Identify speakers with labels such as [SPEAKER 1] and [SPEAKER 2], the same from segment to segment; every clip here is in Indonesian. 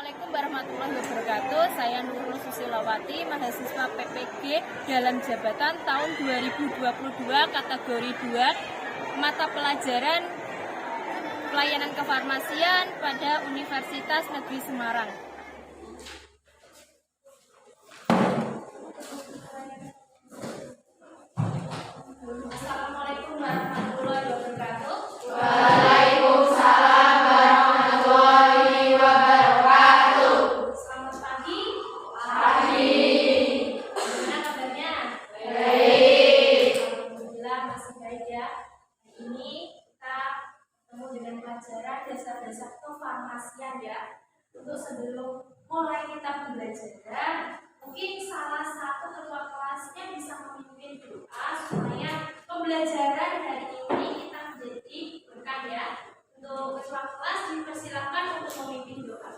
[SPEAKER 1] Assalamualaikum warahmatullahi wabarakatuh. Saya Nurul Susilawati, mahasiswa PPG dalam jabatan tahun 2022 kategori 2 mata pelajaran pelayanan kefarmasian pada Universitas Negeri Semarang. Assalamualaikum warahmatullahi wabarakatuh.
[SPEAKER 2] Waalaikumsalam warahmatullahi wabarakatuh.
[SPEAKER 1] Selamat pagi.
[SPEAKER 2] Pagi.
[SPEAKER 1] Bagaimana kabarnya?
[SPEAKER 2] Baik.
[SPEAKER 1] Alhamdulillah masih baik ya. Hari ini kita ketemu dengan pelajaran dasar-dasar kefarmasian ya. Untuk sebelum mulai kita pembelajaran, mungkin salah satu ketua kelasnya bisa memimpin doa supaya pembelajaran hari ini kita menjadi berkah ya. Untuk ketua kelas dipersilakan untuk memimpin doa.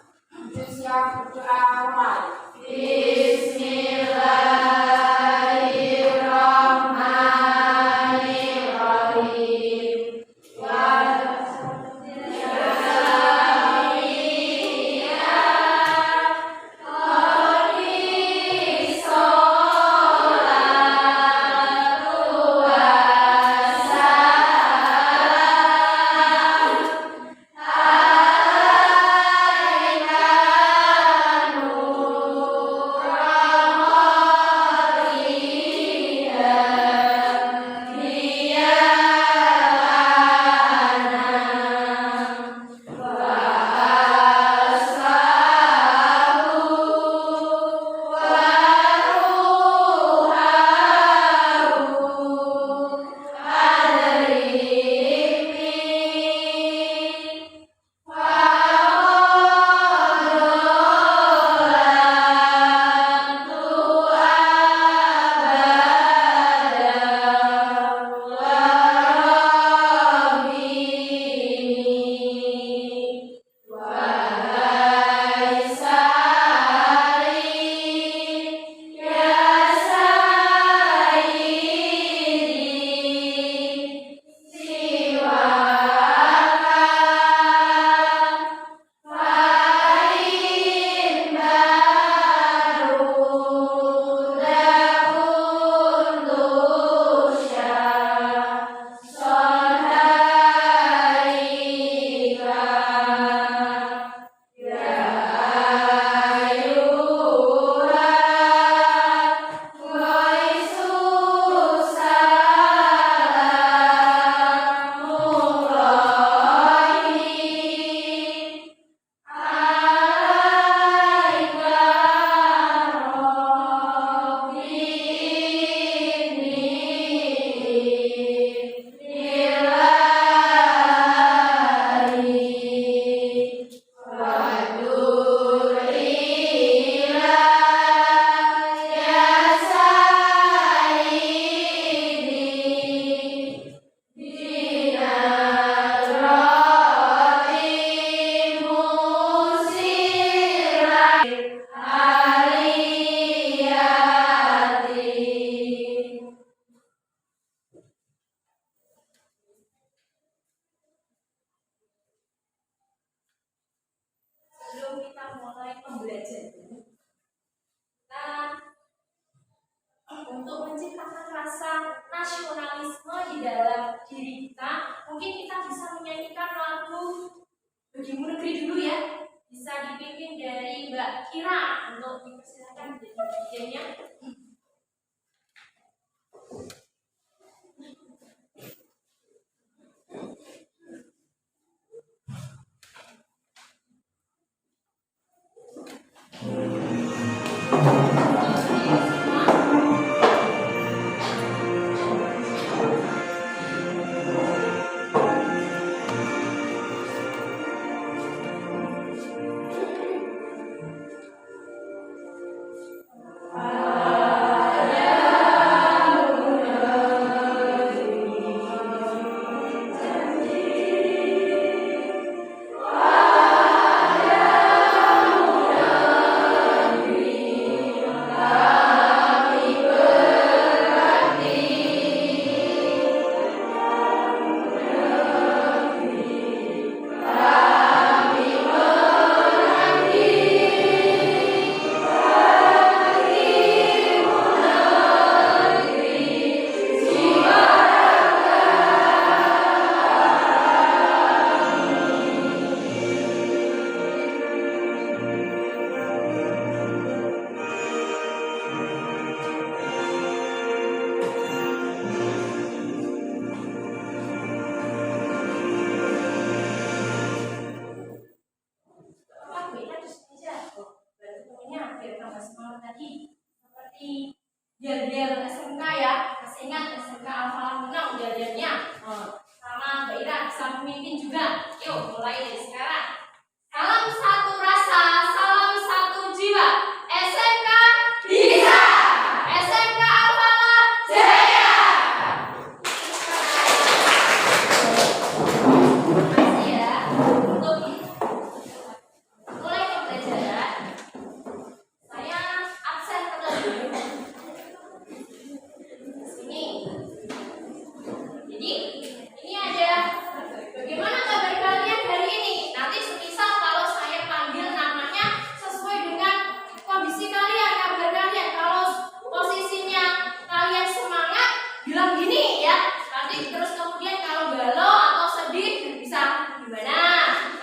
[SPEAKER 2] Siap berdoa awal. Bismillahirrahmanirrahim.
[SPEAKER 1] Sebelum kita mulai pembelajaran, untuk menciptakan rasa nasionalisme di dalam diri kita, mungkin kita bisa menyanyikan lagu Bagimu Negeri dulu ya. Bisa dipimpin dari Mbak Kira untuk dipersilakan menjadi bagiannya.
[SPEAKER 2] Waalaikumsalam
[SPEAKER 1] Gel-gel SMK ya, masih ingat SMK Al-Falah menang gel-gelnya. Sama Mbak Ira bisa memimpin juga. Yuk mulai dari sekarang. Salam satu rasa, salam satu jiwa. SMK bisa. SMK Al-Falah jaya. Makasih ya. Untuk mulai pembelajaran, saya absen terlebih sini. Jadi ini ada bagaimana kabar kalian hari ini. Nanti semisal kalau saya panggil namanya sesuai dengan kondisi kalian, kabar kalian. Kalau posisinya kalian semangat, bilang gini ya. Nanti terus kemudian kalau galau atau sedih bisa gimana.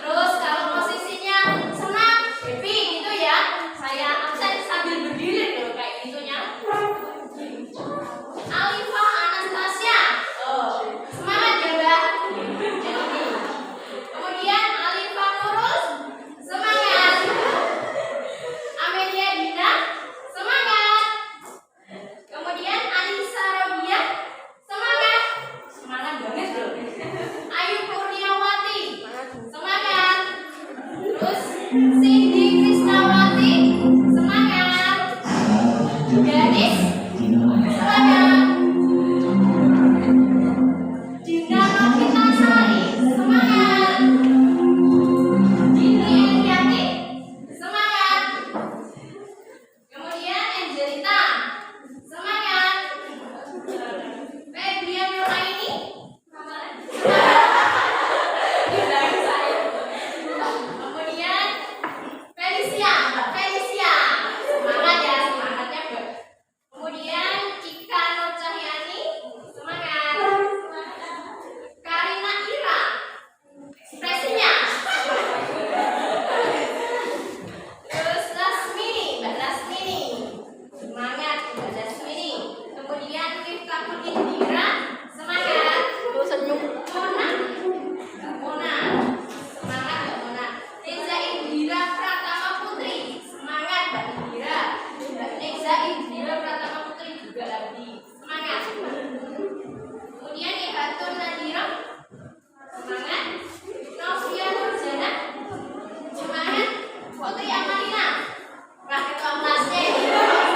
[SPEAKER 1] Terus kalau posisinya senang, happy gitu ya. Saya absen sambil berdiri loh kayak gitunya. Alifa Anastasia. Semangat ya Mbak. Kemudian Alifa Nurul. Semangat. Amelia Dina. Semangat. Kemudian Anissa Rodia. Semangat. Semangat banget loh. Ayu Kurniawati. Semangat. Terus Cindy Krisnawati. Semangat. Gadis. Semangat. Dina Novitasari. Semangat. Dini Eliati. Semangat. Kemudian Angelita. Semangat. Febrian Nuraini. Bilang saya. Kemudian Felicia, Mbak Felicia. Semangat ya, semangatnya Mbak. Kemudian Ika Nur Cahyani. Semangat. Karina Ira. Ekspresinya. Terus Lasmini, Mbak Lasmini. Semangat Mbak Lasmini. Kemudian Rifka Indira. Semangat. Senyum. Mona. Mona. Semangat Mbak Mona. Reza Indira Pratama Putri. Semangat Mbak Indira. Reza Indira Pratama Putri juga lagi. Semangat. Kemudian Ihatun Nadira. Semangat. Novia Nurjana. Semangat. Putri Amalina. Nah, ketua kelasnya ini.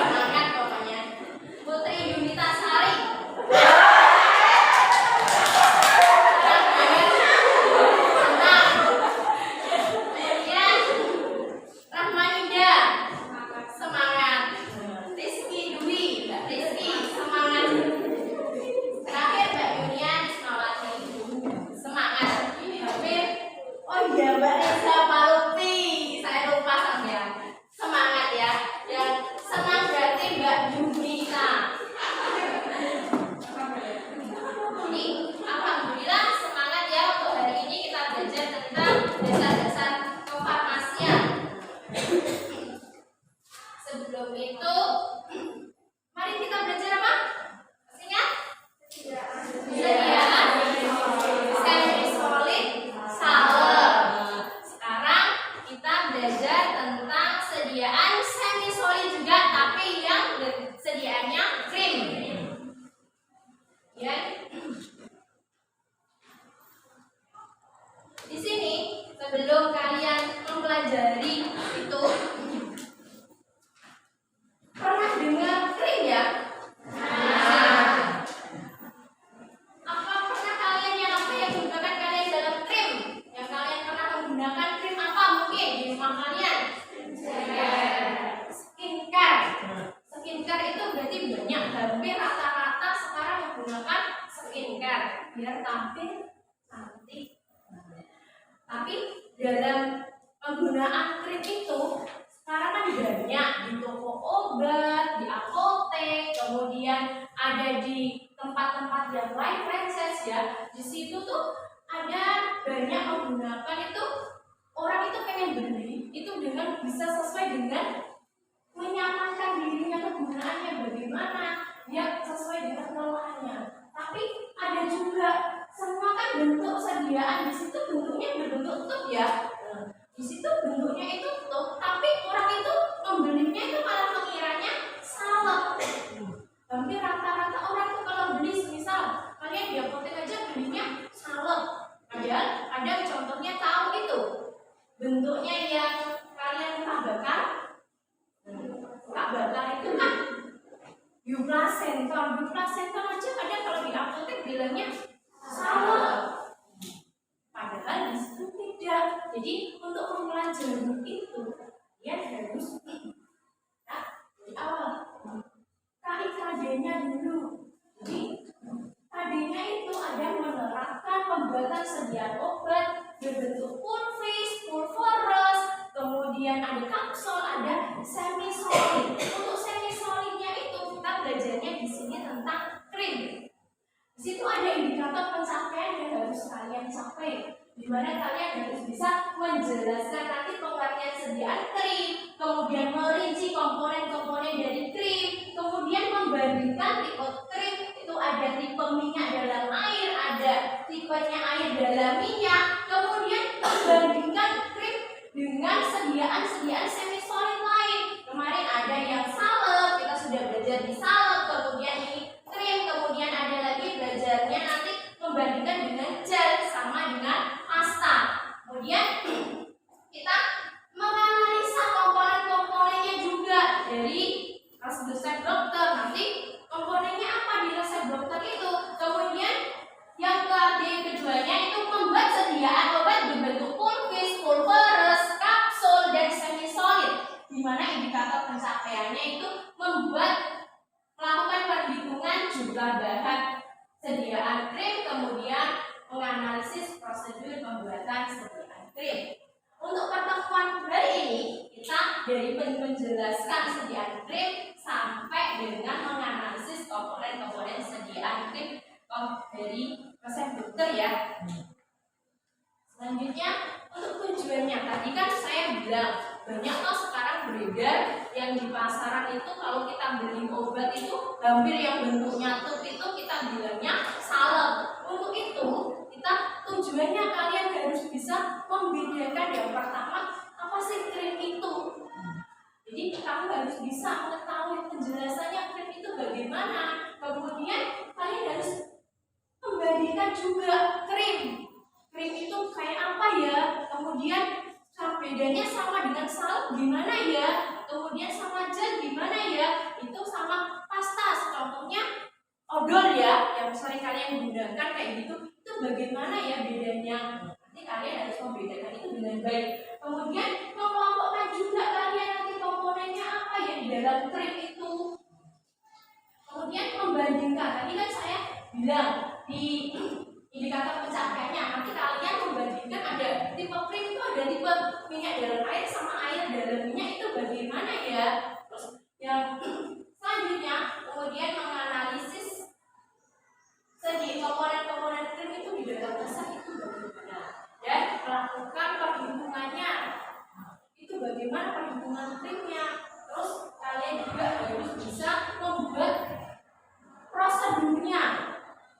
[SPEAKER 1] Semangat pokoknya. Putri Yunita Sari. Senang. Kemudian Rahmanida. Semangat. Rizky Dwi. Mbak Rizky. Semangat. Terakhir Mbak Yunia Ismawati. Semangat. Ini hampir. Oh iya Mbak Reza Palupi. Saya lupa sampean. Semangat ya. Yang senang berarti Mbak Yunita. Jadi alhamdulillah semangat ya untuk hari ini kita belajar tentang dasar-dasar kefarmasian. Sebelum itu, mari kita belajar apa? Masih ingat? Sediaan semi solid salep. Sekarang kita belajar tentang sediaan semi solid juga, tapi yang sediaannya krim. Ya. Di sini sebelum kalian mempelajari itu pernah dengar krim ya? Apa pernah kalian yang menggunakan kalian dalam krim? Yang kalian pernah menggunakan krim apa mungkin di rumah kalian? Skincare. Skincare itu berarti banyak, hampir rata-rata sekarang menggunakan skincare biar tampil cantik. Tapi dalam penggunaan krim itu sekarang kan banyak di toko obat, di apotek, kemudian ada di tempat-tempat yang lain franchise ya. Di situ tuh ada banyak menggunakan itu, orang itu pengen beli itu dengan bisa sesuai dengan menyamankan dirinya, kegunaannya bagaimana, ya sesuai dengan kelelahannya. Tapi ada juga semua kan bentuk sediaan di situ bentuknya berbentuk tutup ya. Di situ bentuknya itu tutup, tapi orang itu membelinya itu malah mengiranya salep. plasenton. Di plasenton aja kadang kalau di apotek bilangnya salah. Padahal di situ tidak. Jadi untuk mempelajari itu ya harus dari awal. KIKD-nya dulu. Jadi KD-nya itu ada menerapkan pembuatan sediaan obat berbentuk pulvis, pulveros, kemudian ada kapsul, ada semi solid. Untuk semi solidnya itu kita belajarnya di sini tentang krim. Di situ ada indikator pencapaian yang harus kalian capai, di mana kalian harus bisa menjelaskan nanti pengertian sediaan krim, kemudian merinci komponen-komponen dari krim, kemudian membandingkan tipe krim itu ada tipe minyak dalam air, ada tipenya air dalam minyak, kemudian membandingkan krim dengan sediaan semi solid lain. Kemarin ada yang salep, kita sudah belajar di salep, kemudian ini krim, kemudian ada lagi belajarnya nanti membandingkan dengan gel sama dengan pasta. Kemudian kita menganalisa komponen-komponennya juga dari resep dokter. Nanti komponennya apa di resep dokter itu. Kemudian yang keduanya itu membuat sediaan obat berbentuk pulvis, pulveros, kapsul, dan semi solid, di mana indikator pencapaiannya itu melakukan perhitungan jumlah bahan sediaan krim, kemudian menganalisis prosedur pembuatan sediaan krim. Untuk pertemuan hari ini kita dari menjelaskan sediaan krim sampai dengan menganalisis komponen-komponen sediaan krim dari resep dokter ya. Selanjutnya untuk tujuannya, tadi kan saya bilang banyak kok sekarang beredar yang di pasaran itu kalau kita beli obat itu hampir yang bentuknya tub itu kita bilangnya salep. Untuk itu kita tujuannya kalian harus bisa membedakan yang pertama apa sih krim itu. Jadi kamu harus bisa mengetahui penjelasannya krim itu bagaimana. Kemudian kalian harus membandingkan juga krim itu kayak apa ya, kemudian bedanya sama dengan salep gimana ya, kemudian sama gel gimana ya, itu sama pasta contohnya odol ya yang sering kalian gunakan kayak gitu, itu bagaimana ya bedanya. Nanti kalian harus membedakan itu dengan baik. Kemudian mengelompokkan juga kalian nanti komponennya apa ya di dalam krim itu. Kemudian membandingkan, tadi kan saya bilang di indikator pencapaiannya, nanti kalian membandingkan ada tipe krim itu ada tipe minyak dalam air sama air dalam minyak itu bagaimana ya. Terus yang selanjutnya kemudian menganalisis komponen-komponen krim itu di dalam dasar itu bagaimana dan melakukan perhitungannya itu bagaimana perhitungan krimnya. Terus kalian juga harus bisa membuat prosedurnya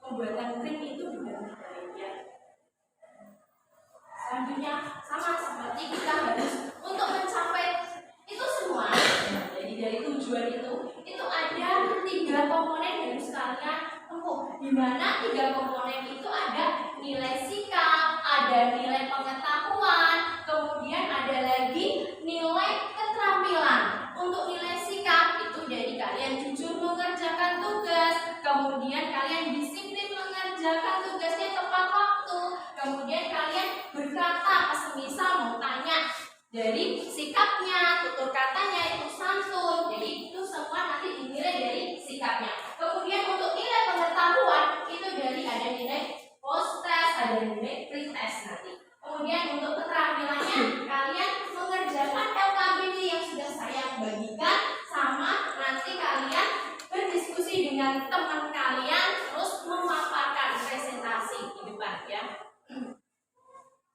[SPEAKER 1] pembuatan krim itu dengan baik ya. Selanjutnya sama seperti kita harus untuk mencapai itu semua. Jadi dari tujuan itu ada 3 komponen yang harus kalian tempuh. Di mana 3 komponen itu ada nilai sikap, ada nilai pengetahuan, kemudian ada lagi nilai keterampilan. Untuk nilai sikap itu jadi kalian jujur mengerjakan tugas, kemudian kalian disiplin mengerjakan tugasnya tepat waktu, kemudian kalian berkata semisal mau tanya dari sikapnya, tutur katanya itu santun, jadi itu semua nanti dinilai dari sikapnya. Kemudian untuk nilai pengetahuan itu dari ada nilai post test, ada nilai pre test nanti. Kemudian untuk keterampilannya kalian mengerjakan LKBD yang sudah saya bagikan, sama nanti kalian berdiskusi dengan teman kalian terus memaparkan presentasi di depan ya.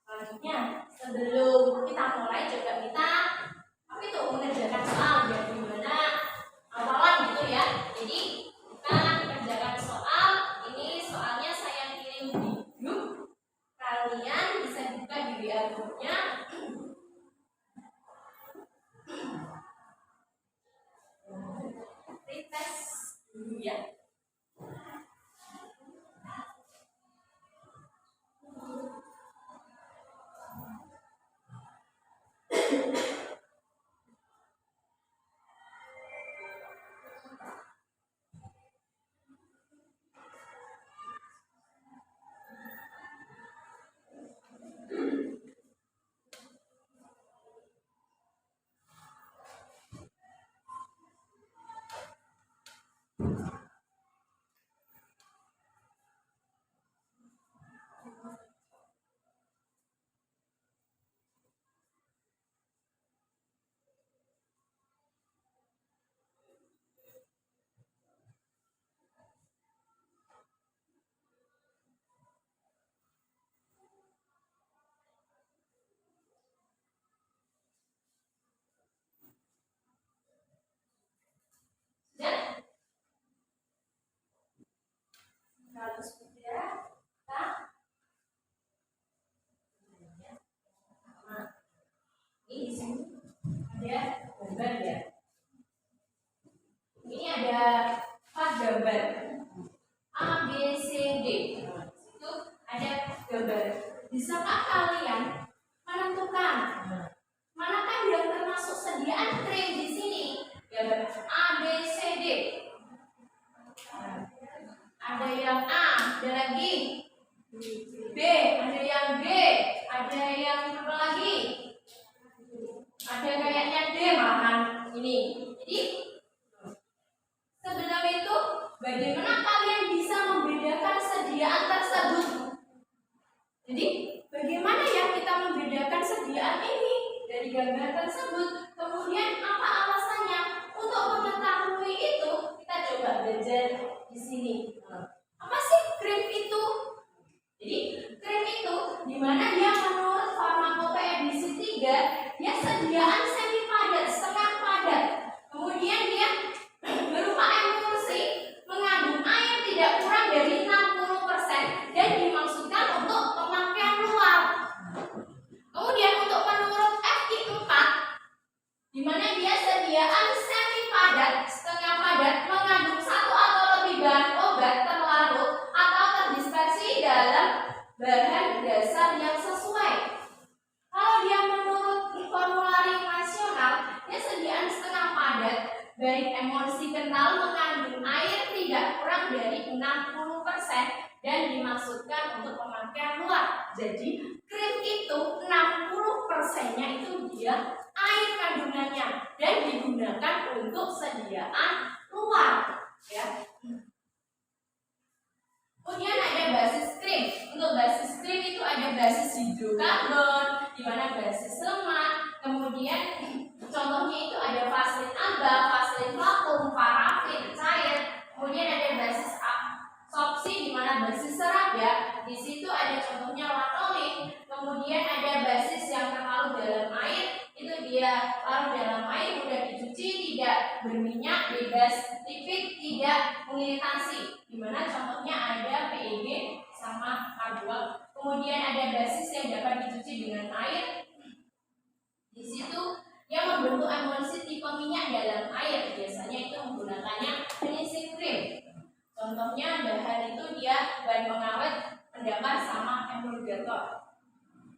[SPEAKER 1] Selanjutnya sebelum kita mulai coba kita mengerjakan soal biar gimana awalan gitu ya. Jadi kita mengerjakan soal ini, soalnya saya kirim di grup, kalian bisa buka di WA grupnya. Retest dulu ya. Kalau sudah, kita ini di sini ada gambar ya. Ini ada 4 gambar A, B, C, D. Itu ada gambar. Bisakah kalian menentukan manakah yang termasuk sediaan krim di sini? Gambar A, B, C, D. Ada yang A, ada lagi B, ada yang B, ada yang apa lagi? Ada kayaknya D malahan ini. Jadi sebenarnya itu bagaimana kalian bisa membedakan sediaan tersebut? Jadi bagaimana ya kita membedakan sediaan ini dari gambar tersebut? Kemudian apa alasannya? Untuk mengetahui itu kita coba belajar di sini. Apa sih krim itu? Jadi krim itu dimana dia menurut farmakopeia edisi 3 dia sediaan semi padat, setengah padat. Kemudian dia berupa emulsi mengandung air tidak kurang dari 60% dan dimaksudkan untuk pemakaian luar. Kemudian untuk menurut FI4 di mana dia sediaan semi padat, setengah padat mengandung 1 atau lebih bahan obat terlarut atau terdispersi dalam bahan dasar yang sesuai. Kalau dia menurut formulari nasional, dia sediaan setengah padat, baik emulsi kental mengandung air tidak kurang dari 60% dan dimaksudkan untuk pemakaian luar. Jadi krim itu 60%-nya itu dia air kandungannya dan digunakan untuk sediaan luar, ya. Kemudian ada basis krim. Untuk basis krim itu ada basis hidrokarbon, di mana basis lemak. Kemudian contohnya itu ada vaselin amba, vaselin vakum, parafin cair. Kemudian ada basis absorpsi, di mana basis serat ya. Di situ ada contohnya lanolin. Kemudian ada basis yang terlarut dalam air, itu dia larut dalam air, mudah dicuci, tidak berminyak, bebas lipid, tidak mengiritasi. Dimana contohnya ada PEG sama K2. Kemudian ada basis yang dapat dicuci dengan air. Di situ yang membentuk emulsi tipe minyak dalam air. Biasanya itu menggunakannya finishing cream. Contohnya bahan itu dia bahan pengawet, pendamar sama emulgator.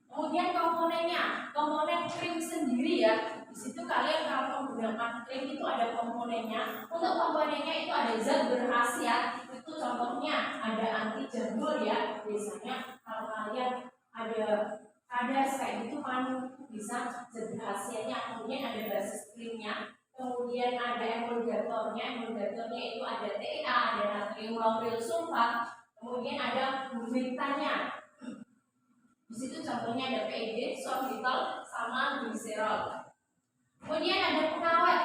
[SPEAKER 1] Kemudian komponennya, komponen krim sendiri ya. Di situ kalian kalau menggunakan krim itu ada komponennya. Untuk komponennya itu ada zat berkhasiat. Itu contohnya ada anti jamur ya. Biasanya kalau kalian ada kayak gitu kan bisa zat berkhasiatnya. Kemudian ada basis krimnya. Kemudian ada emulgatornya. Emulgatornya itu ada TEA, ada natrium lauril sulfat. Kemudian ada bufitanya. Di situ contohnya ada PEG, sorbitol, sama gliserol. Kemudian ada pengawet,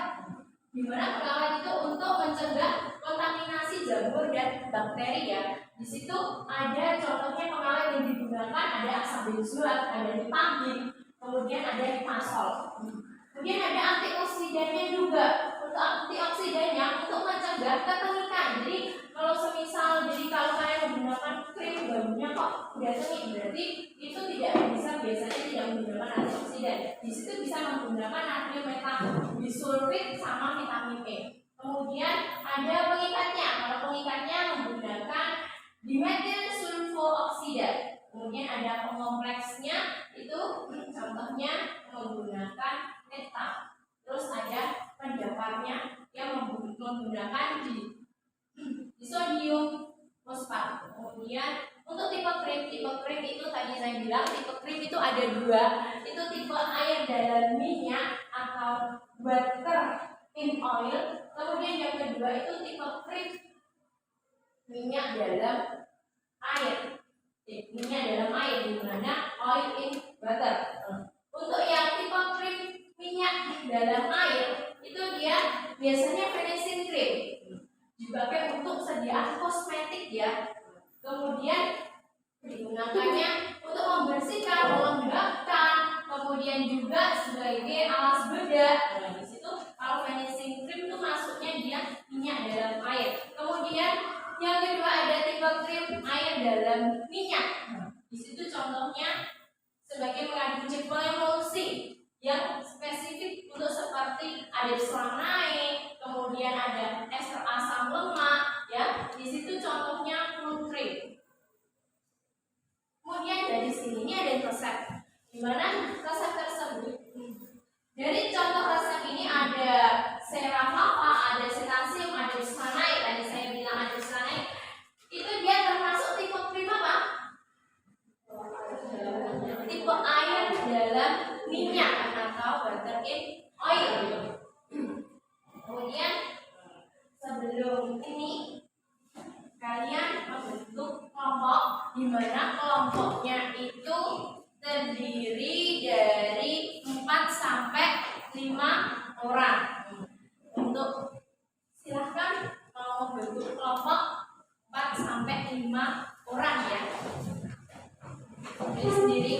[SPEAKER 1] di mana pengawet itu untuk mencegah kontaminasi jamur dan bakteri ya. Di situ ada contohnya pengawet yang digunakan ada asam benzoat, ada nipamid, kemudian ada nipasol. Kemudian ada antioksidannya juga. Untuk antioksidannya untuk mencegah ketengikan. Jadi kalau semisal kalau kalian menggunakan krim baunya kok udah sengit, berarti itu tidak bisa, biasanya tidak menggunakan antioksidan. Di situ bisa menggunakan natrium metabisulfit sama vitamin E. Kemudian ada pengikatnya. Kalau pengikatnya menggunakan dimetil sulfooksida. Kemudian ada pengompleksnya itu contohnya menggunakan etan. Terus ada pendaparnya yang menggunakan di sodium fosfat. Kemudian untuk tipe krim itu tadi saya bilang tipe krim itu ada 2. Itu tipe air dalam minyak atau butter in oil. Kemudian yang kedua itu tipe krim minyak dalam air. Minyak dalam air, di mana oil in butter. Untuk yang tipe krim minyak dalam air itu dia biasanya finishing cream, dipakai untuk sediaan kosmetik ya. Kemudian digunakannya untuk membersihkan, melembabkan, kemudian juga sebagai alas bedak. Nah, di situ kalau finishing cream itu maksudnya dia minyak dalam air. Kemudian Yang kedua ada tipe krim air dalam minyak. Di situ contohnya sebagai mengandung jempol emulsi yang spesifik untuk seperti ada selanai, kemudian ada ester asam lemak, ya. Di situ contohnya full cream. Kemudian dari sini ini ada resep. Di mana resep tersebut dari contoh resep ini ada serafava, ada senasium, ada bisphenol. Tadi saya bilang ada bisphenol. Itu dia termasuk tipe krim apa? Tipe air dalam minyak atau butter in oil. Kemudian sebelum ini kalian membentuk kelompok di mana kelompoknya itu terdiri dari 4 sampai 5 orang. Untuk silahkan mau membentuk kelompok 4 sampai 5 orang ya. Pilih sendiri.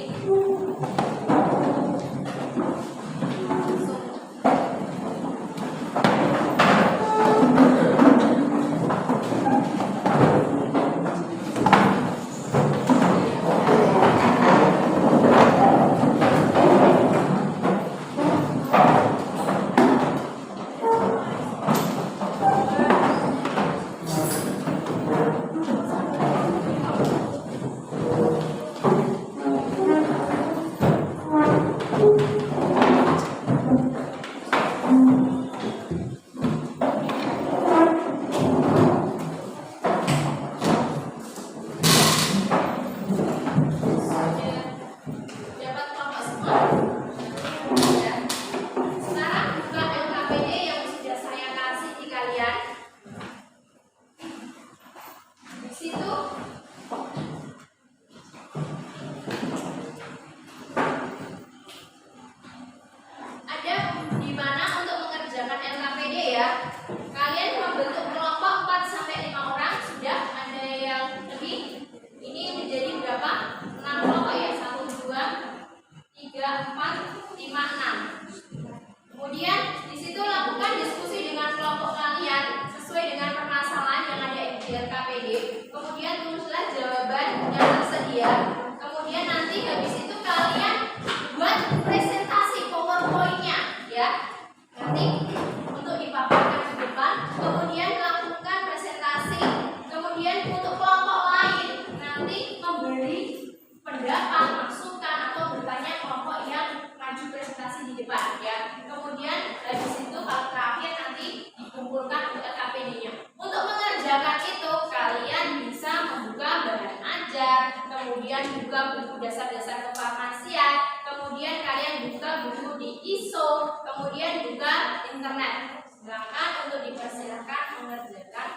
[SPEAKER 1] Kemudian juga buku dasar-dasar kefarmasian, kemudian kalian buka buku di ISO, kemudian juga internet. Silakan untuk dipersilakan mengerjakan.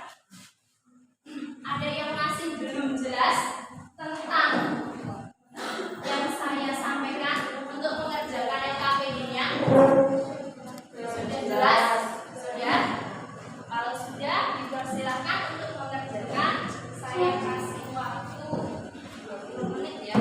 [SPEAKER 1] Ada yang masih belum jelas tentang yang saya sampaikan untuk mengerjakan LKPD-nya? Sudah jelas? Sudah? Kalau sudah, dipersilakan untuk mengerjakan. Saya kasih waktu 20 menit ya.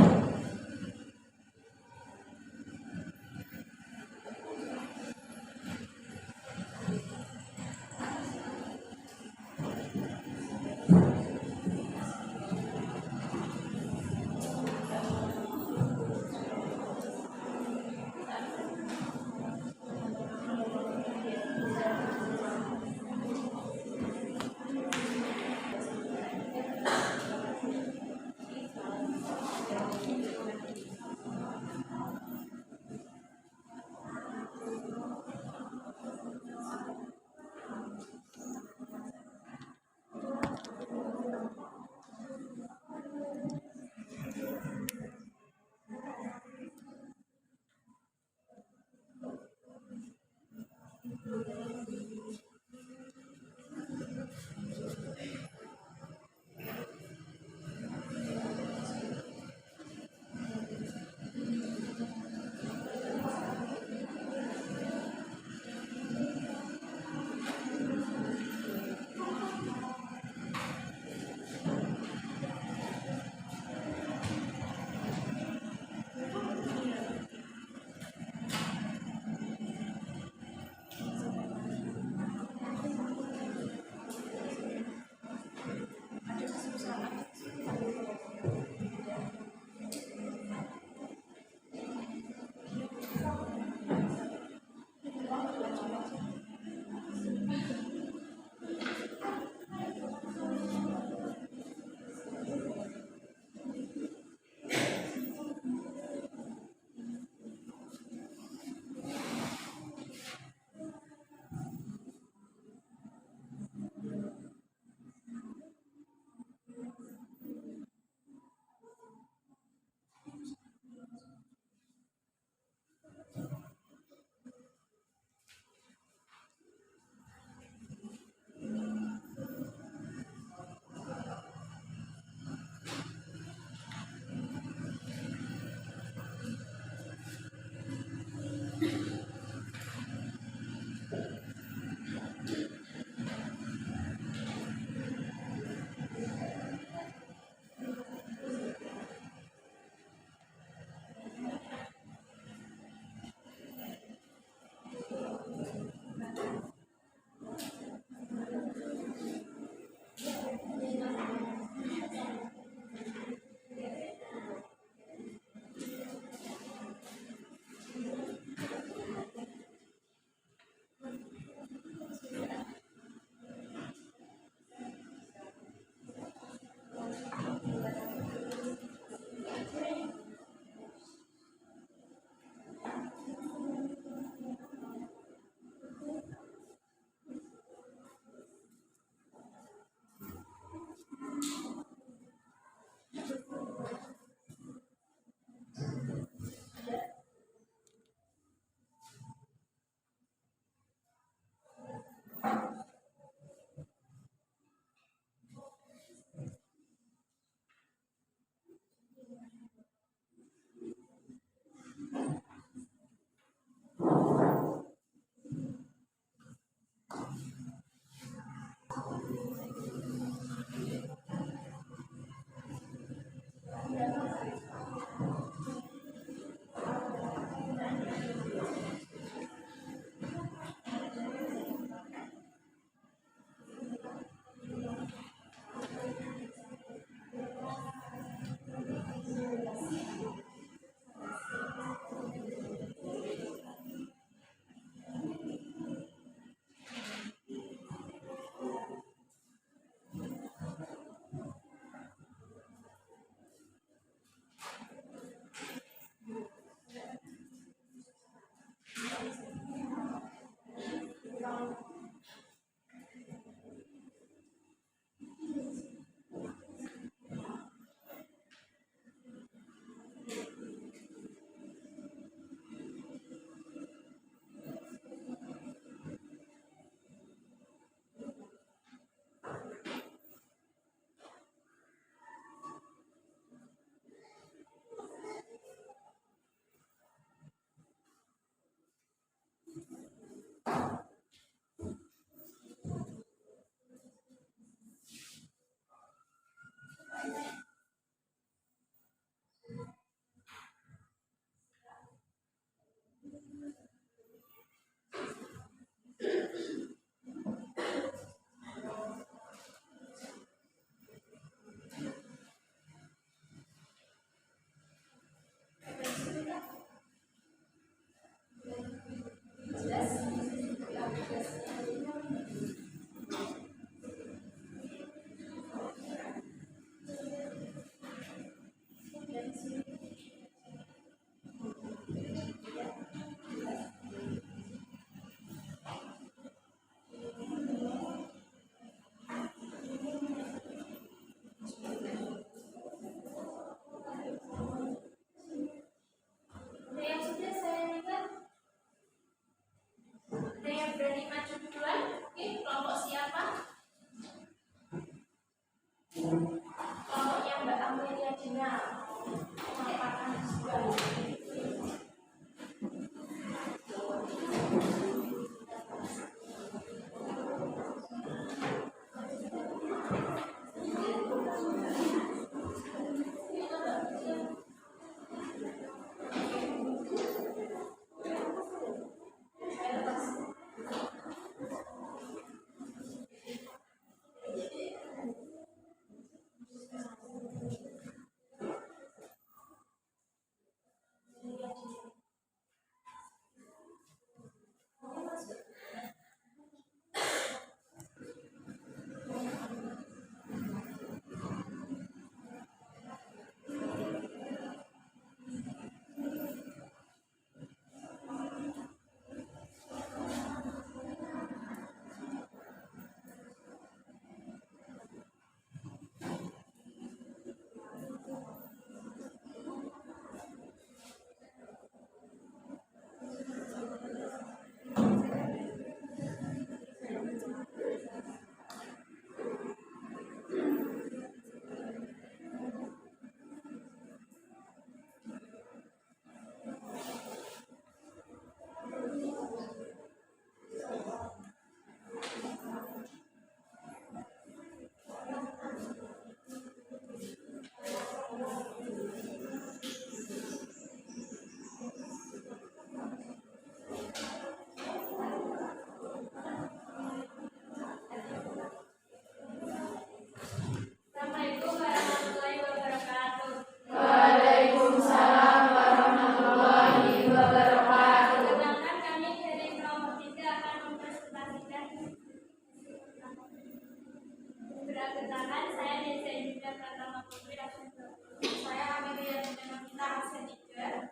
[SPEAKER 1] Perkenalkan, saya Desa Indra Pratama Putri absen 20. Saya Amelia Kita absen 3.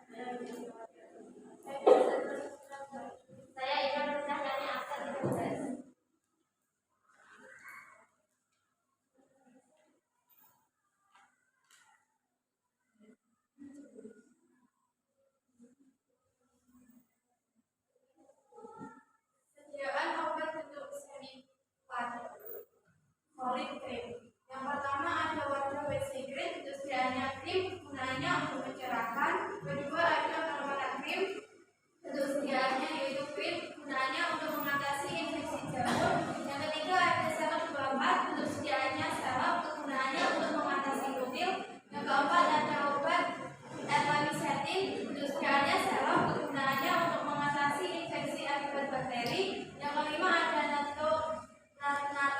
[SPEAKER 1] Saya Ira Nurcahyani absen 13. Sediaan obat bentuk semi solid cream. Yang pertama ada warna WC cream, sediaannya krim, gunanya untuk mencerahkan. Kedua ada aroma krim, bentuk sediaannya yaitu krim, gunanya untuk mengatasi infeksi jamur. Yang ketiga ada salep 24, bentuk sediaannya salep, kegunaannya untuk mengatasi kutil. Yang keempat ada obat ervamisetin, bentuk sediaannya salep, kegunaannya untuk mengatasi infeksi akibat bakteri. Yang kelima ada nato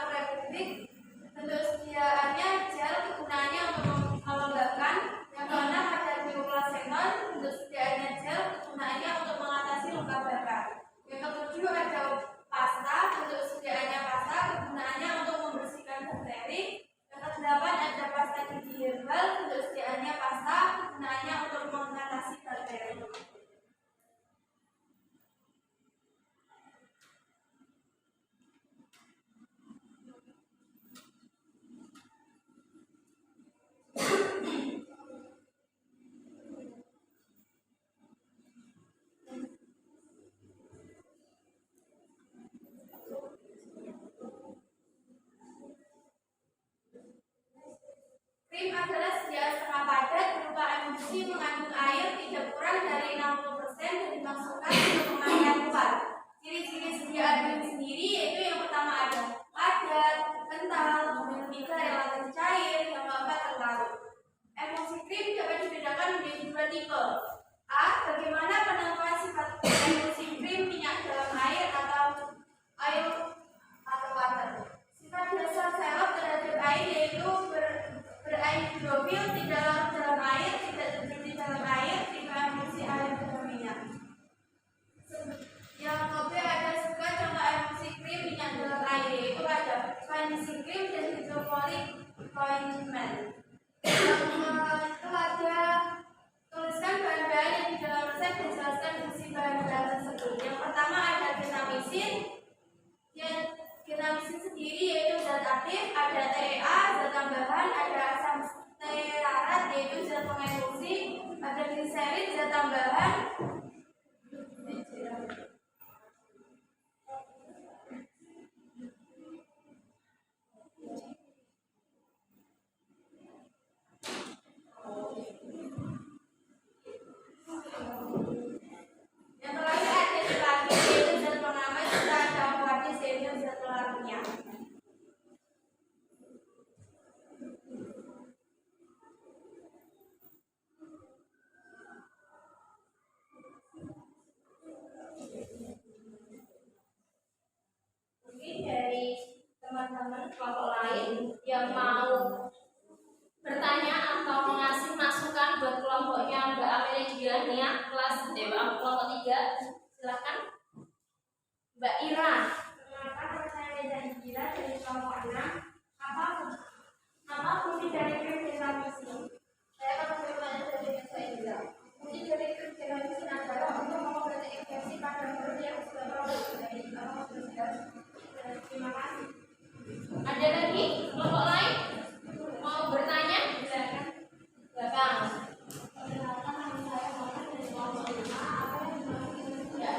[SPEAKER 1] republik, bentuk sediaannya gel, kegunaannya untuk melembabkan. Yang keenam ada bioplasenol, bentuk sediaannya gel, kegunaannya untuk mengatasi luka bakar. Yang ketujuh ada pasta, bentuk sediaannya pasta, kegunaannya untuk membersihkan bakteri. Yang kedelapan ada pasta gigi herbal, bentuk sediaannya pasta, kegunaannya untuk mengatasi bakteri. Krim adalah sediaan setengah padat berupa emulsi mengandung air tidak kurang dari 60% dan dimasukkan ke pemakaian luar. Ciri-ciri sediaan krim sendiri yaitu yang pertama ada padat, kental, yang ketiga relatif cair, yang keempat terlarut. Emulsi krim dapat dibedakan menjadi dua tipe. A. Bagaimana penentuan sifat emulsi krim minyak dalam air atau water. Sifat dasar selop terhadap air yaitu beraidrofil, tidak larut dalam air, tidak terjun di dalam air, tidak emulsi air dalam minyak. Yang B ada juga contoh emulsi krim minyak dalam air yaitu ada vanishing cream dan hydrophilic ointment. Itu ada tuliskan bahan-bahan yang di dalam resep dan jelaskan fungsi bahan-bahan tersebut. Yang pertama ada gentamicin. Gentamicin sendiri yaitu zat aktif, ada TEA, zat tambahan, ada asam stearat yaitu zat pengemulsi, ada gliserin zat tambahan. Yang terakhir ada selagi yaitu zat pengaman, serta ada aquatis yaitu zat pelarutnya. Mungkin dari teman-teman kelompok lain yang mau bertanya atau mengasih masukan buat kelompoknya Mbak Amelia Diania kelas kelompok 3, silakan. Mbak Ira. Perkenalkan, saya Ira dari kelompok 6. Apa fungsi dari krim gentamicin? Saya akan bertanya dari saya Ira. Fungsi dari krim gentamicin adalah untuk mengobati infeksi pada mulut yang sudah terlalu. Terima kasih. Ada lagi kelompok lain mau bertanya? Silakan. Belakang. Perkenalkan, nama saya Mona dari kelompok 5. Apa yang dimaksud ya?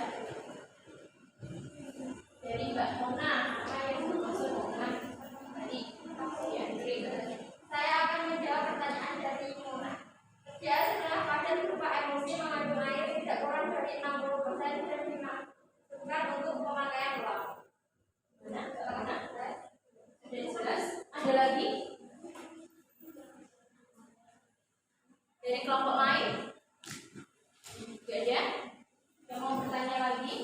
[SPEAKER 1] Dari Mbak Mona. Apa yang dimaksud Mona? Tadi ya, saya akan menjawab pertanyaan dari Mona. Dia setelah padat berupa emulsi mengandung air tidak kurang dari 60% dan dimasukkan untuk pemakaian luar. Benar? Sudah jelas? Ada lagi? Dari kelompok lain? Tidak ada? Yang mau bertanya lagi?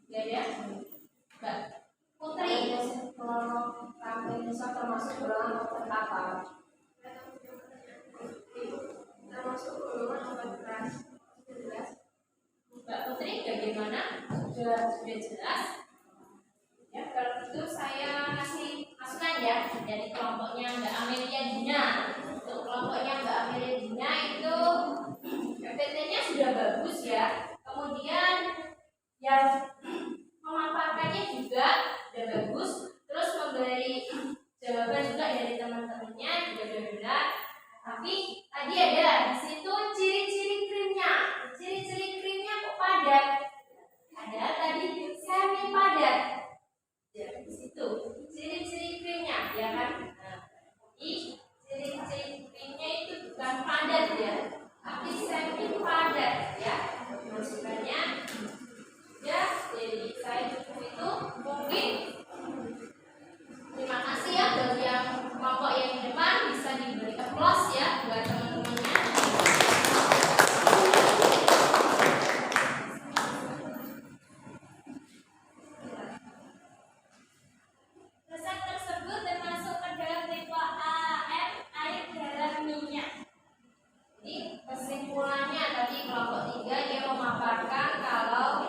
[SPEAKER 1] Tidak ada? Mbak Putri.
[SPEAKER 2] Kelompok kami Indonesia termasuk golongan obat apa?
[SPEAKER 1] Termasuk golongan obat keras. Sudah jelas? Mbak Putri bagaimana? Sudah jelas? Ya, kalau dari kelompoknya Mbak Amelia Dina. Untuk kelompoknya Mbak Amelia Dina itu PPT-nya sudah bagus ya. Kemudian yang memaparkannya juga sudah bagus. Terus memberi jawaban juga dari teman-temannya juga sudah benar. Tapi tadi ada di situ ciri-ciri krimnya. Ciri-ciri krimnya kok padat? Ada tadi semi padat. Ya, di situ ciri-ciri krimnya, ya kan? Nah, ciri-ciri krimnya itu bukan padat ya, tapi semi padat ya. Masukannya ya, jadi saya cukup itu mungkin. Terima kasih ya buat yang kelompok yang di depan, bisa diberi applause ya buat teman-temannya. Resep tersebut termasuk ke dalam tipe AM, air garam minyak. Jadi kesimpulannya tadi kelompok 3 dia memaparkan kalau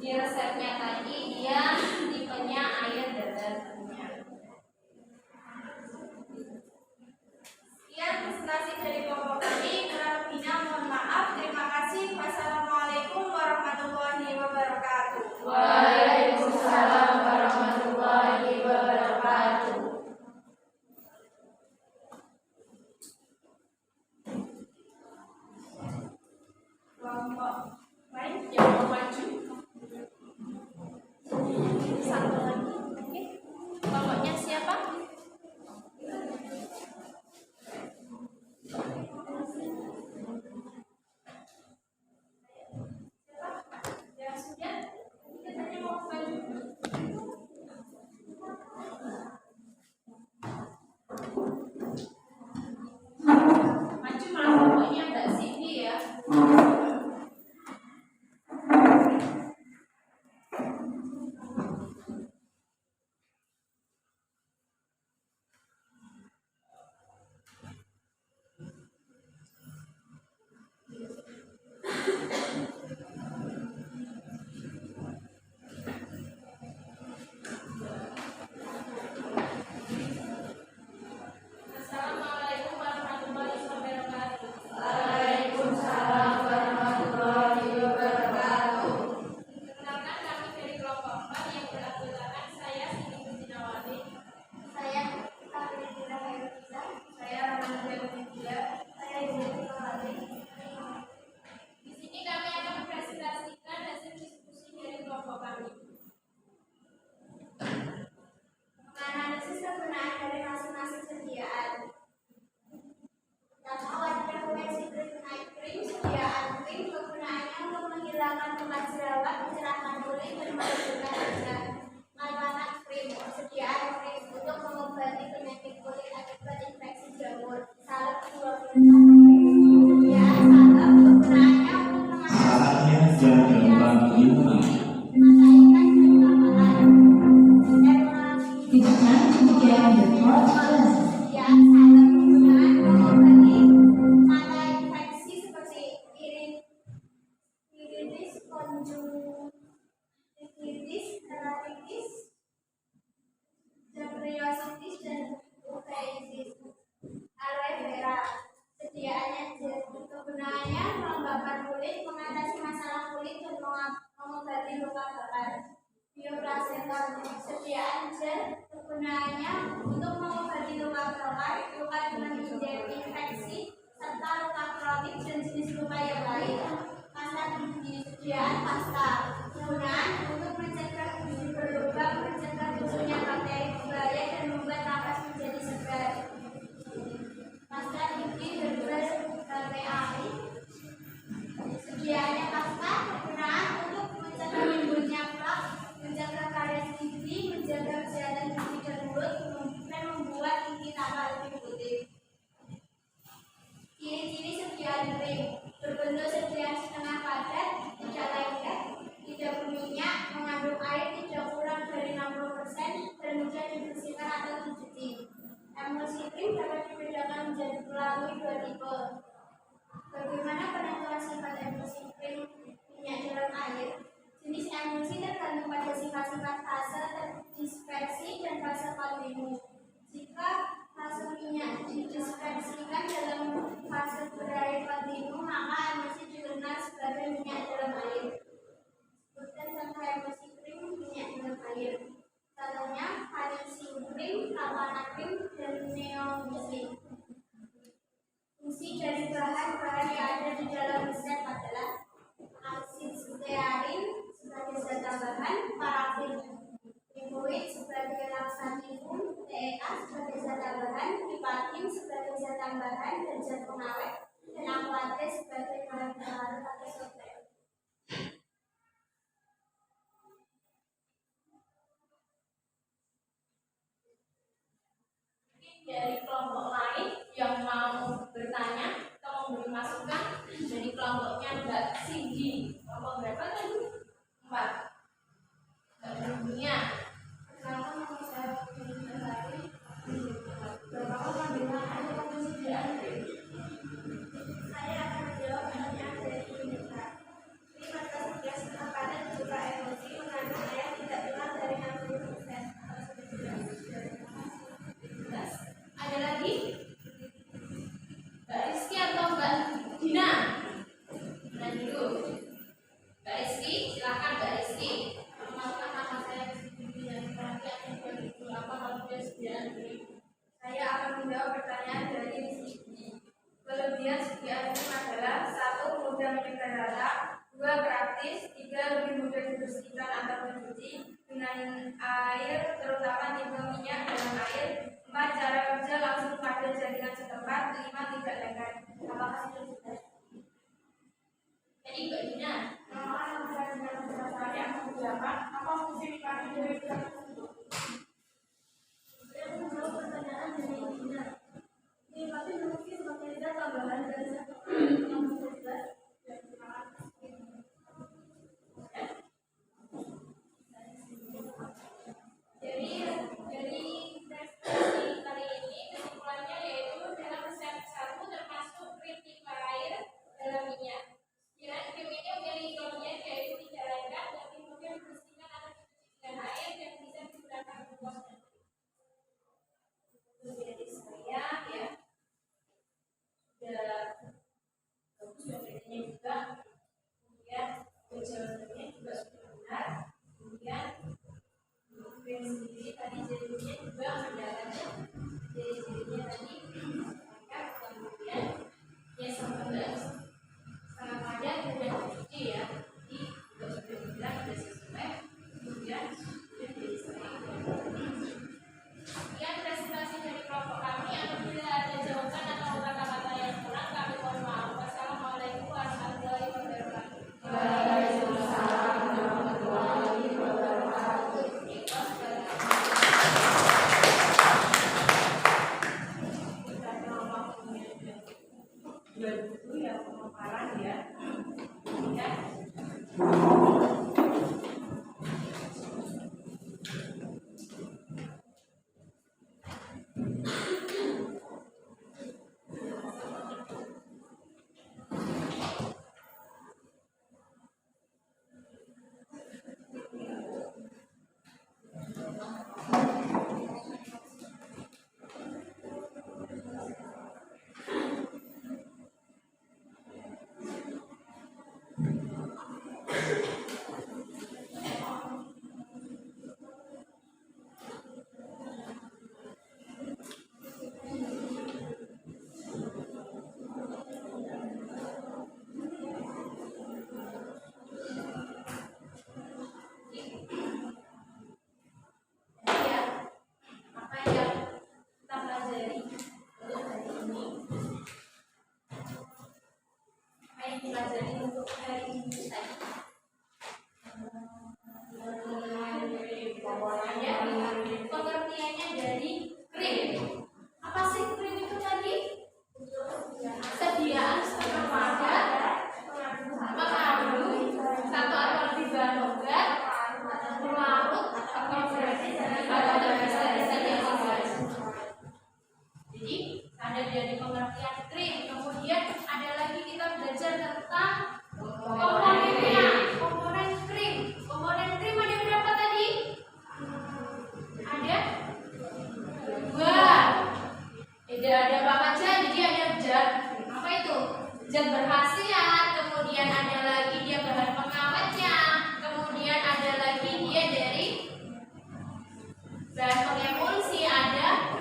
[SPEAKER 1] di resepnya tadi dia tipenya air garam minyak.
[SPEAKER 2] Sekian presentasi dari kelompok kami. Kurang lebihnya mohon maaf. Terima kasih. Wassalamualaikum warahmatullahi wabarakatuh.
[SPEAKER 1] Waalaikumsalam warahmatullahi wabarakatuh. Kelompok lain yang mau maju. Satu lagi. Oke. Kelompoknya siapa? Ya sudah. Katanya mau maju. Maju malah kelompoknya Mbak Cindy ya. Assalamualaikum warahmatullahi wabarakatuh.
[SPEAKER 2] Waalaikumsalam warahmatullahi wabarakatuh.
[SPEAKER 1] Perkenalkan kami dari kelompok 4 yang beranggotakan saya Siti Kurniawati.
[SPEAKER 2] Saya Katrina Hairunisa. Saya Ramadan Media. Saya Ibu Kawali.
[SPEAKER 1] Di sini kami akan mempresentasikan hasil diskusi dari kelompok kami.
[SPEAKER 2] Menganalisis kegunaan dari masing-masing sediaan. Pertama, wajib koleksi night cream. Sediaan krim kegunaannya untuk menghilangkan bekas jerawat, mencerahkan kulit, dan menurunkan wajah. Manfaat krim. Sediaan krim untuk mengobati penyakit kulit akibat infeksi jamur. Salep 20. Sediaan salep kegunaannya untuk
[SPEAKER 3] Saatnya jam 8.05.
[SPEAKER 2] mencairkan dan amalan.
[SPEAKER 4] Ditekan kemudian berbuat balas.
[SPEAKER 2] Sediaan salep kegunaan mengobati mata infeksi seperti iritis, konjungtivitis, dermatitis, dermatitis, dan uveitis. Aloe vera. Sediaannya gel. Kegunaannya melembabkan kulit, mengatasi masalah kulit, dan mengobati luka bakar. Bioplacental. Sediaan gel. Kegunaannya untuk mengobati luka bakar, luka dengan infeksi, serta luka kronik dan jenis luka yang lain. Pasta gigi. Sediaan pasta. Kegunaan untuk mencegah gigi berlubang, mencegah tumbuhnya bakteri berbahaya, dan membuat napas menjadi segar. Pasta gigi berbagai sediaannya pasta kegunaan untuk mencegah timbulnya plak, menjaga karies gigi, menjaga kesehatan gigi dan mulut, dan membuat gigi tampak lebih putih. Ciri-ciri sediaan krim. Berbentuk sediaan setengah padat, tidak lengket, tidak berminyak, mengandung air tidak kurang dari 60%, dan mudah dibersihkan atau dicuci. Emulsi krim dapat dibedakan menjadi melalui 2 tipe. Bagaimana penentuan sifat emulsi krim minyak dalam air? Jenis emulsi tergantung pada sifat-sifat fase dispersi dan fase kontinus. Jika krim, kapanakrim, dan neomuslim. Fungsi dari bahan-bahan yang ada di dalam resep adalah aksilstearin sebagai zat tambahan, parafin, riboid sebagai laksativum, TEA sebagai zat tambahan, pipatin sebagai zat tambahan dan zat pengawet, dan aquate sebagai bahan pengawet atau sorter.
[SPEAKER 1] Dari kelompok lain yang mau bertanya atau memberi masukan dari kelompoknya Mbak Cindy, kelompok berapa tadi? 4. Mbak Dunia.
[SPEAKER 2] Pertama nama saya Putri Nurhari. Bapak pembinaan atau persediaan. Saya akan menjawab pertanyaan dari Unita. Ini mata tugas makanan juga emosi mengandung ayat tidak kurang dari 60% atau 11.
[SPEAKER 1] Ada lagi? Mbak Rizky atau Mbak Dina? Nah dulu. Mbak Rizky, silakan Mbak Rizky.
[SPEAKER 2] Perkenalkan nama saya Rizky dan perhatian 2008 persediaan. Saya akan menjawab pertanyaan dari Rizky. Kelebihan sediaan ini adalah 1. Mudah menyederhana, 2. Praktis, 3. Lebih mudah dibersihkan atau mencuci dengan air, terutama tipe minyak dengan air, 4. Cara kerja langsung pada jaringan setempat, 5. Tidak lengket. Apakah sudah jelas?
[SPEAKER 1] Jadi Mbak Dina.
[SPEAKER 2] Nama saya dengan saya akan menjawab apa fungsi pipatin dari pihak tersebut. Saya menjawab pertanyaan dari Dina. Pipatin berfungsi sebagai zat tambahan dari zat yang sudah jelas dan
[SPEAKER 1] Dari presentasi kali ini kesimpulannya yaitu dalam resep 1 termasuk kritik air dalam minyak. Sekiranya krim ini memiliki kelebihan yaitu tidak lengket, lebih mudah dibersihkan atau dicuci dengan air dan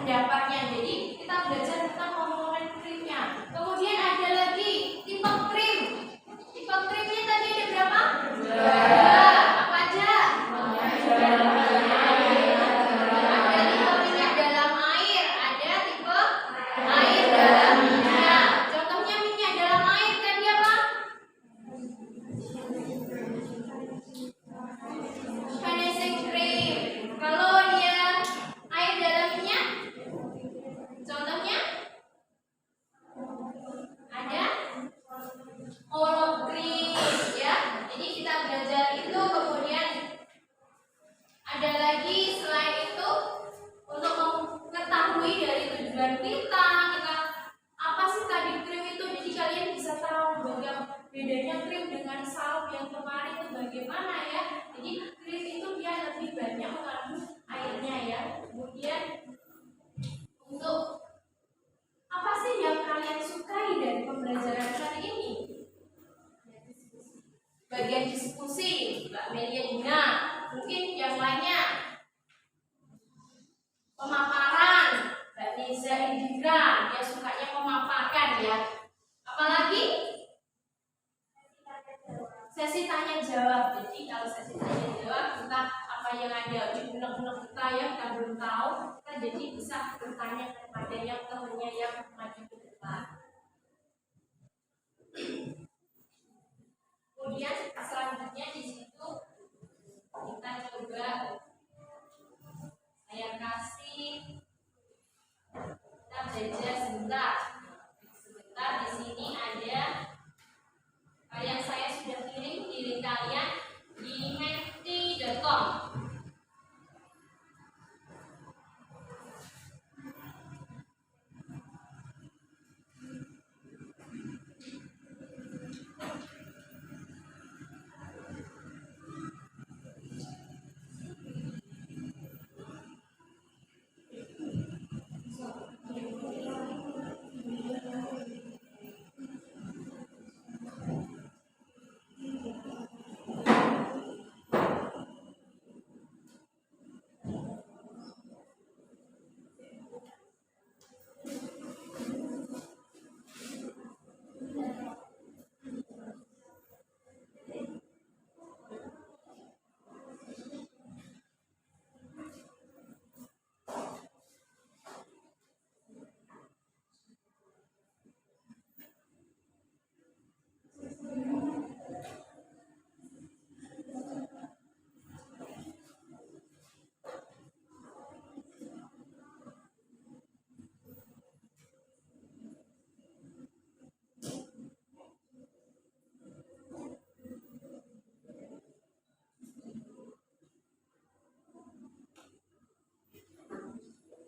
[SPEAKER 1] endapannya. Jadi kita belajar tentang komponen krimnya. Kemudian ada lagi tipe krim. Tipe krimnya tadi ada berapa? Dua. Apa aja? Ada tipe minyak dalam air, ada tipe air dalam minyak. Contohnya minyak dalam air tadi apa? Finishing cream. Kalau dia air dalam minyak, contohnya ada oil cream ya. Jadi kita belajar itu, kemudian ada lagi selain itu untuk mengetahui dari tujuan kita apa sih tadi krim itu. Jadi kalian bisa tahu bagaimana bedanya krim dengan salep yang kemarin itu bagaimana ya. Jadi krim itu dia lebih banyak mengandung airnya ya. Kemudian untuk apa sih yang kalian sukai dari pembelajaran kali ini? Bagian diskusi, Mbak Melia Dina. Mungkin yang lainnya pemaparan, Mbak Niza Indira, dia sukanya memaparkan ya. Apalagi sesi tanya jawab. Jadi kalau sesi tanya jawab, kita apa yang ada di benak-benak kita ya, kita belum tahu, kita jadi bisa bertanya kepada yang temannya yang maju ke depan. Kemudian selanjutnya di situ kita coba saya kasih kita belajar sebentar. Sebentar di sini ada yang saya sudah kirim di link kalian di menti.com.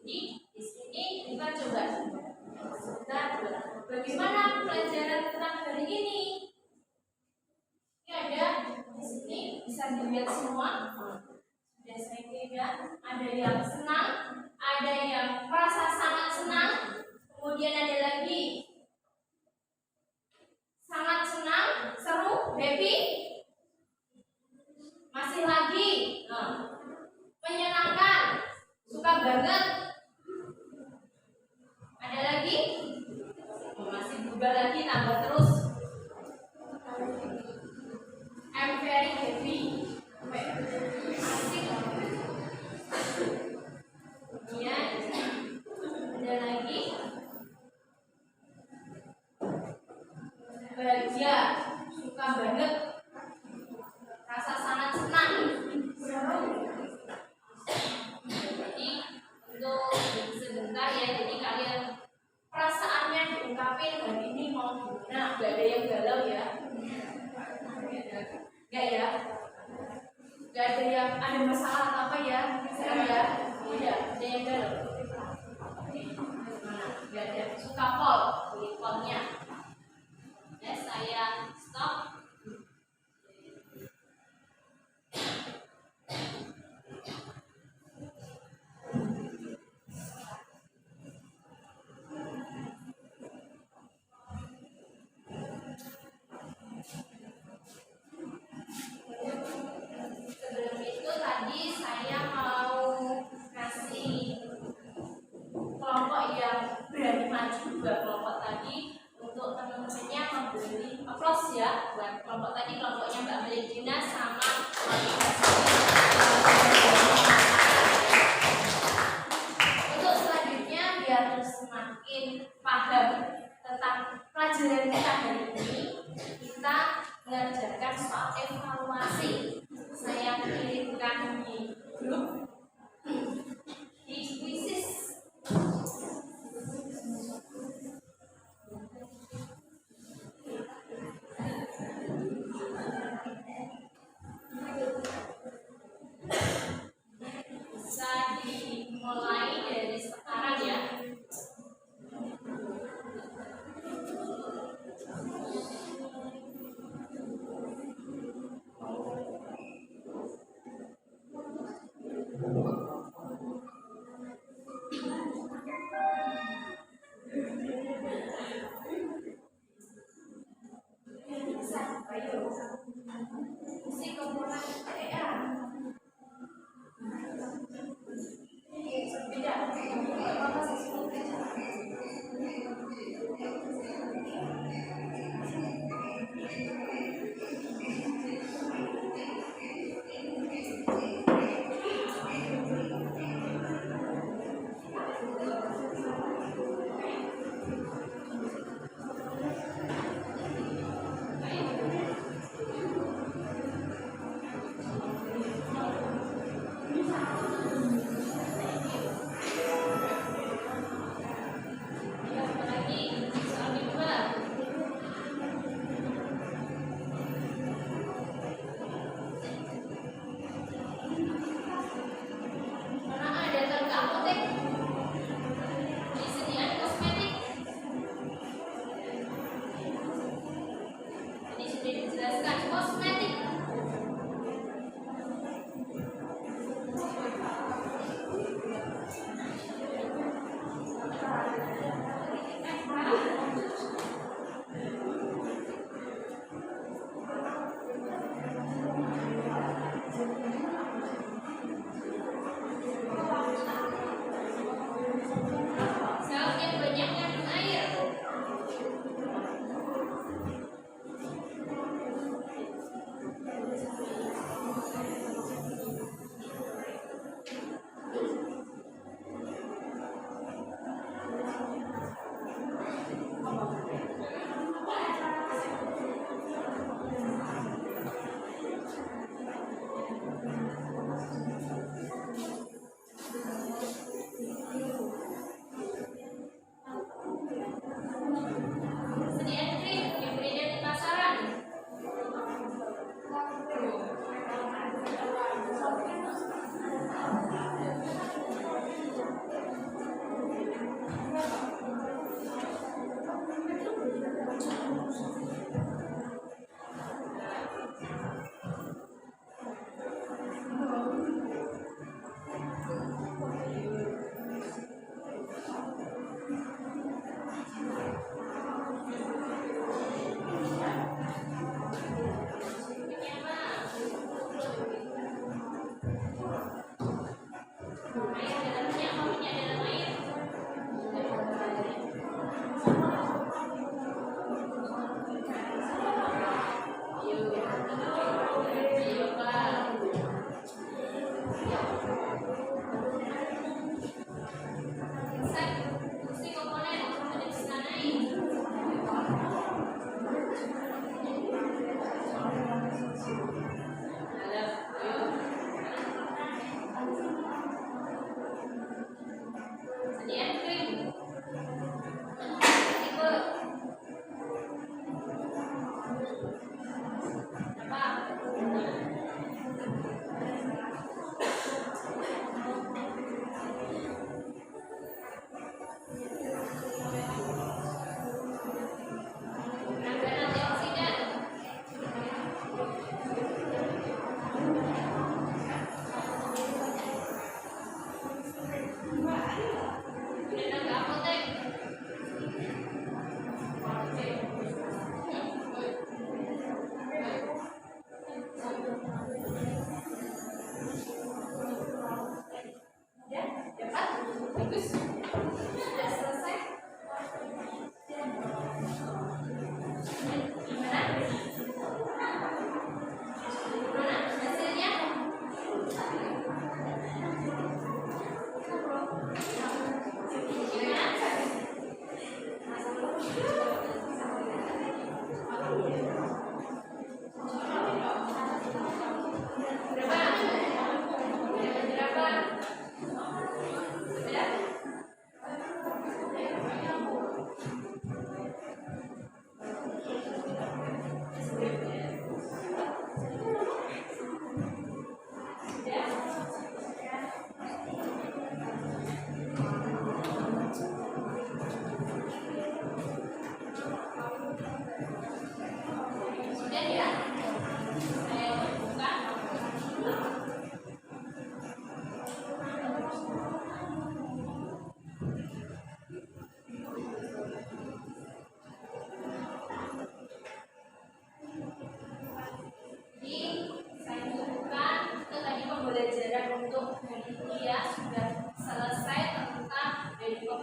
[SPEAKER 1] Jadi di sini kita coba sebentar, bagaimana pelajaran tentang hari ini. Ini ada di sini bisa dilihat semua. Sudah saya kirim. Ada yang senang, ada yang merasa sangat senang, kemudian ada lagi sangat senang, seru, happy, masih lagi menyenangkan, suka banget. Ada lagi? Masih berubah lagi, tambah terus. I'm very happy. Asik. Kemudian ada lagi bahagia, suka banget, rasa sangat senang. Jadi untuk sebentar ya, jadi kalian perasaannya diungkapin hari ini mau gimana, gak ada yang galau ya, gak ya, gak ada yang ada masalah apa ya, sekarang ya, tidak ada yang galau, gak ada, suka call, pilih callnya. Ya, saya stop. Sebelum itu tadi saya mau kasih buat kelompok tadi, kelompoknya Mbak Melidina sama untuk selanjutnya biar semakin paham tentang pelajaran kita hari ini, kita mengerjakan soal evaluasi. Saya kirimkan di grup di kuisis. Bisa dimulai dari sekarang ya. Isi komponen PA. Gimana?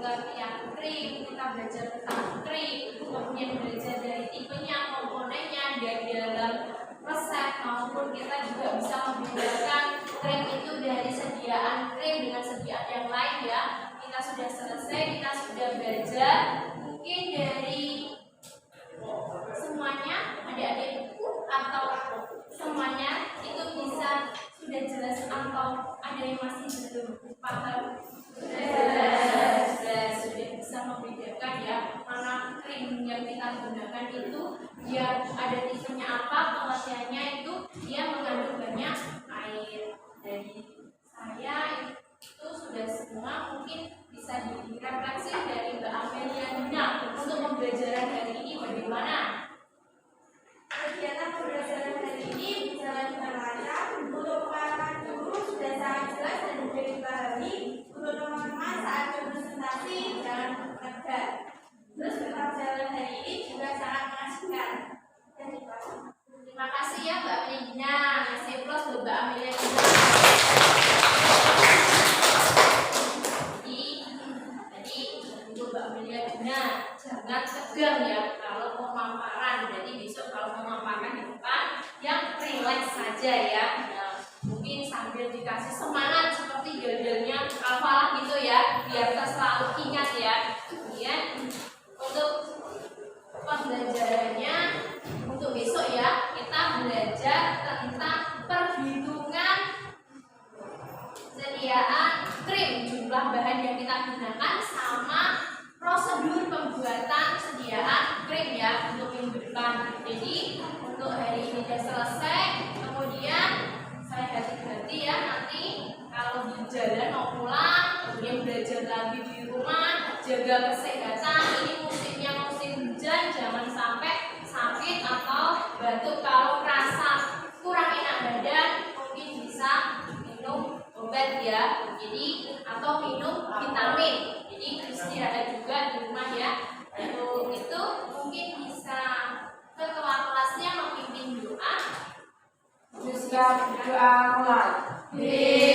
[SPEAKER 1] pengertian krim, kita belajar tentang krim, kemudian belajar dari tipenya, komponennya, dan dalam resep maupun kita juga bisa membedakan krim itu dari sediaan krim dengan sediaan yang lain ya. Kita sudah selesai, kita sudah belajar. Mungkin dari semuanya adik-adik atau semuanya itu bisa sudah jelas atau ada yang masih belum paham? Sudah bisa membedakan ya mana krim yang kita gunakan itu dia ada tipenya apa, pengertiannya itu dia mengandung banyak air. Dari saya itu sudah semua, mungkin bisa direfleksi dari Mbak Amelia Dina untuk pembelajaran hari ini bagaimana?
[SPEAKER 2] Kegiatan pembelajaran hari ini berjalan dengan lancar. Untuk pengalaman guru sudah sangat jelas dan mudah dipahami. Untuk teman-teman saat berpresentasi jangan tegar. Terus pembelajaran hari ini juga sangat mengasihkan.
[SPEAKER 1] Terima kasih ya Mbak Amelia Dina. Kasih plus buat Mbak Amelia Dina. Jadi untuk Mbak Amelia Dina jangan tegang ya kalau pemaparan. Jadi besok kalau pemaparan di depan yang relax saja ya. Nah, mungkin sambil dikasih semangat seperti gel-gelnya Alfa gitu ya, biar kita selalu ingat ya. Kemudian untuk pembelajarannya untuk besok ya, kita belajar tentang perhitungan sediaan krim, jumlah bahan yang kita gunakan sama prosedur pembuatan sediaan krim ya untuk minggu depan. Jadi untuk hari ini sudah selesai. Kemudian saya hati-hati ya nanti kalau di jalan mau pulang, kemudian belajar lagi di rumah, jaga kesehatan. Ini musimnya musim hujan, jangan sampai sakit atau batuk. Kalau rasa kurang enak badan, mungkin bisa minum obat ya. Jadi atau minum vitamin. Jadi istirahat juga di rumah ya. Untuk itu mungkin bisa ke ketua kelasnya memimpin doa.
[SPEAKER 5] Siap doa mulai.